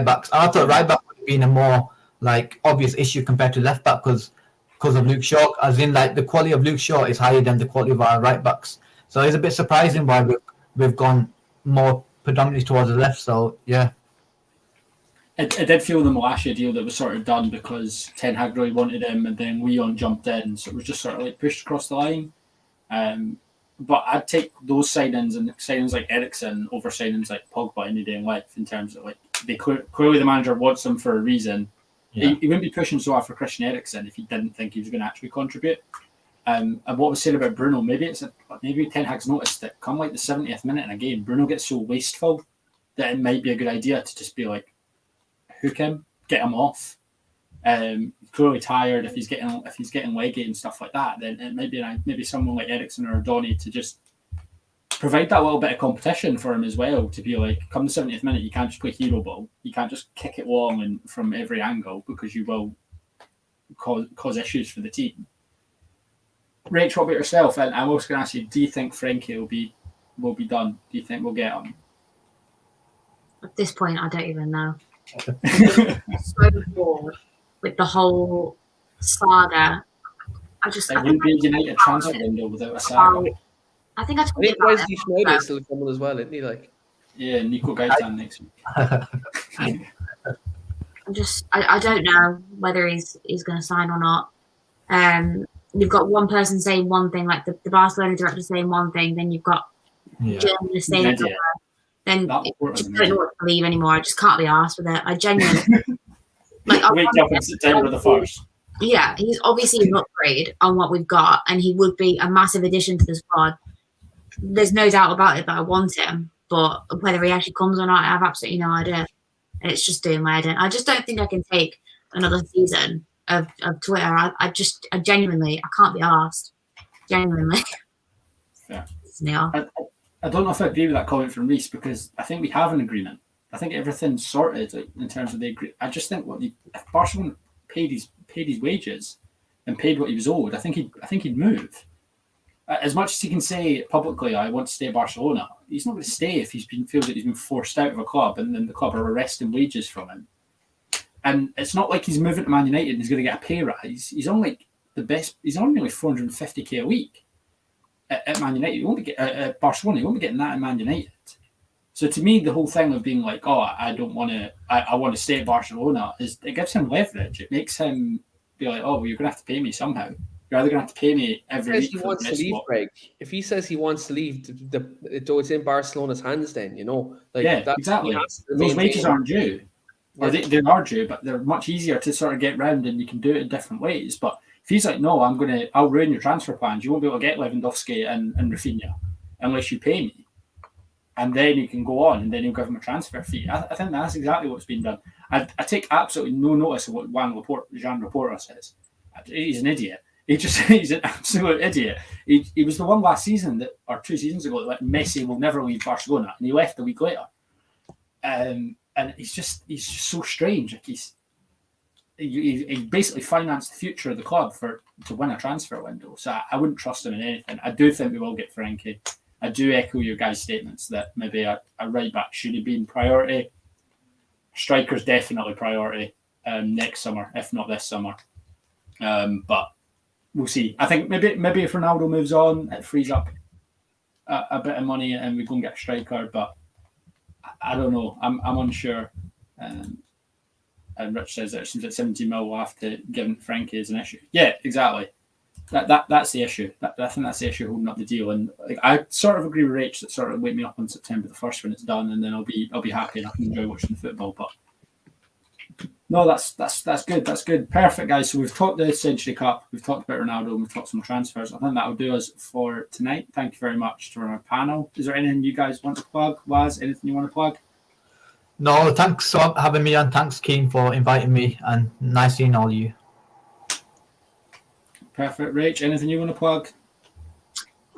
backs. I thought right back would have been a more like obvious issue compared to left back because of Luke Shaw, as in like the quality of Luke Shaw is higher than the quality of our right backs. So it's a bit surprising why we've gone more predominantly towards the left. So yeah. I did feel the Malacia deal that was sort of done because Ten Hag really wanted him, and then Leon jumped in, so it was just sort of like pushed across the line. But I'd take those signings and signings like Eriksen over signings like Pogba any day in life in terms of like clearly the manager wants them for a reason. Yeah. He wouldn't be pushing so hard for Christian Eriksen if he didn't think he was going to actually contribute. And what was said about Bruno, maybe Ten Hag's noticed that come like the 70th minute in a game, Bruno gets so wasteful that it might be a good idea to just be like, hook him, get him off. Clearly tired. If he's getting leggy and stuff like that, then it might be maybe someone like Eriksen or Donny to just provide that little bit of competition for him as well. To be like, come the 70th minute, you can't just play hero ball. You can't just kick it long and from every angle because you will cause issues for the team. Rach, what about yourself? And I'm also going to ask you: do you think Frankie will be done? Do you think we'll get him? At this point, I don't even know. So bored with the whole saga. It wouldn't be a United transfer window without a saga. I think Wesley Sneijder still coming as well, isn't he? Like, yeah, Nico Gaitan next week. I don't know whether he's going to sign or not. You've got one person saying one thing, like the Barcelona director saying one thing, then you've got journalists saying another. Then I just don't know what to believe anymore. I just can't be arsed with it. I genuinely Like, Wake up in September the 1st. Yeah, he's obviously an upgrade on what we've got, and he would be a massive addition to the squad. There's no doubt about it that I want him, but whether he actually comes or not, I have absolutely no idea. And it's just doing my head in. I just don't think I can take another season of Twitter. I genuinely, I can't be asked. Genuinely. Yeah. Yeah. I don't know if I agree with that comment from Reese, because I think we have an agreement. I think everything's sorted in terms of the agreement. I just think if Barcelona paid his wages and paid what he was owed, I think he'd move. As much as he can say publicly, I want to stay at Barcelona, he's not going to stay if feels that he's been forced out of a club and then the club are arresting wages from him. And it's not like he's moving to Man United and he's going to get a pay rise. He's on like he's on nearly 450k a week at Man United. You won't get at Barcelona. You won't be getting that at Man United. So to me, the whole thing of being like, oh, I want to stay at Barcelona, it gives him leverage. It makes him be like, oh, well, you're going to have to pay me somehow. You're either going to have to pay me every week. He wants to leave, Greg. If he says he wants to leave, it's in Barcelona's hands then, Like, yeah, exactly. Those wages aren't due. Or they are due, but they're much easier to sort of get round, and you can do it in different ways. But if he's like, no, I'll ruin your transfer plans. You won't be able to get Lewandowski and Rafinha unless you pay me. And then you can go on, and then you'll give him a transfer fee. I think that's exactly what's been done. I take absolutely no notice of what Jean Laporta says. He's an idiot. He's an absolute idiot. He was the one last season or 2 seasons ago that Messi will never leave Barcelona, and he left a week later. And he's just so strange. Like he basically financed the future of the club to win a transfer window. So I wouldn't trust him in anything. I do think we will get Frankie. I do echo your guys' statements that maybe a right back should have been priority. Striker's definitely priority next summer, if not this summer. But we'll see. I think maybe if Ronaldo moves on, it frees up a bit of money and we go and get a striker. But I don't know. I'm unsure. And Rich says that it seems like 17 mil will have to give Frankie as an issue. Yeah, exactly. That's the issue. I think that's the issue holding up the deal. And like, I sort of agree with Rach that sort of wake me up on September the 1st when it's done, and then I'll be happy and I can enjoy watching the football. But no, that's good. That's good. Perfect, guys. So we've talked the Century Cup, we've talked about Ronaldo, and we've talked some transfers. I think that'll do us for tonight. Thank you very much to our panel. Is there anything you guys want to plug? Waz, anything you want to plug? No, thanks for having me, and thanks, Keane, for inviting me, and nice seeing all you. Perfect. Rach, anything you want to plug?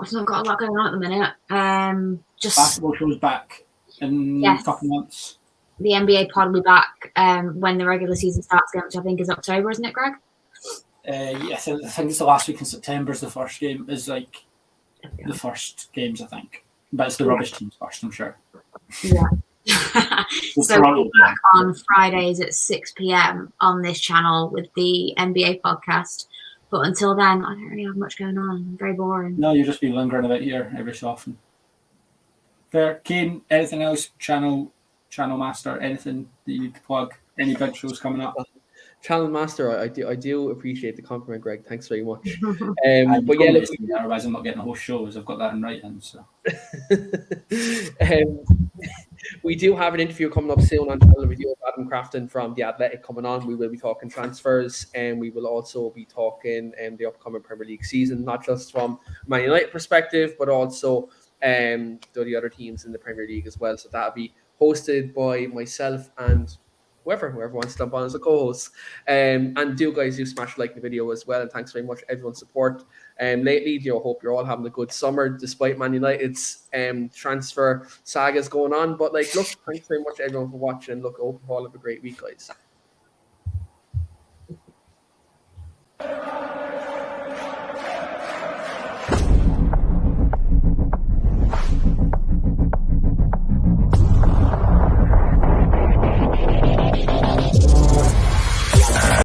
I've not got a lot going on at the minute. Just basketball shows back in a couple months. The NBA pod will be back when the regular season starts again, which I think is October, isn't it, Greg? Yeah, I think it's the last week in September is the first game. Is like the first games, I think. But it's the rubbish teams first, I'm sure. Yeah. So we'll be back on Fridays at 6 p.m. on this channel with the NBA podcast. But until then, I don't really have much going on. I'm very boring. No, you'll just be lingering a bit here every so often. Fair. Keane, anything else? Channel Master, anything that you need to plug? Any big shows coming up? Channel Master, I do appreciate the compliment, Greg. Thanks very much. But yeah, look, otherwise I'm not getting a whole show, as I've got that in writing. So. We do have an interview coming up soon on television with Adam Crafton from The Athletic coming on. We will be talking transfers, and we will also be talking the upcoming Premier League season, not just from Man United perspective, but also the other teams in the Premier League as well. So that'll be hosted by myself and whoever wants to jump on as a co-host. And do smash like the video as well. And thanks very much for everyone's support. Lately, hope you're all having a good summer despite Man United's transfer sagas going on. But thanks very much everyone for watching. Look, I hope you all have a great week, guys.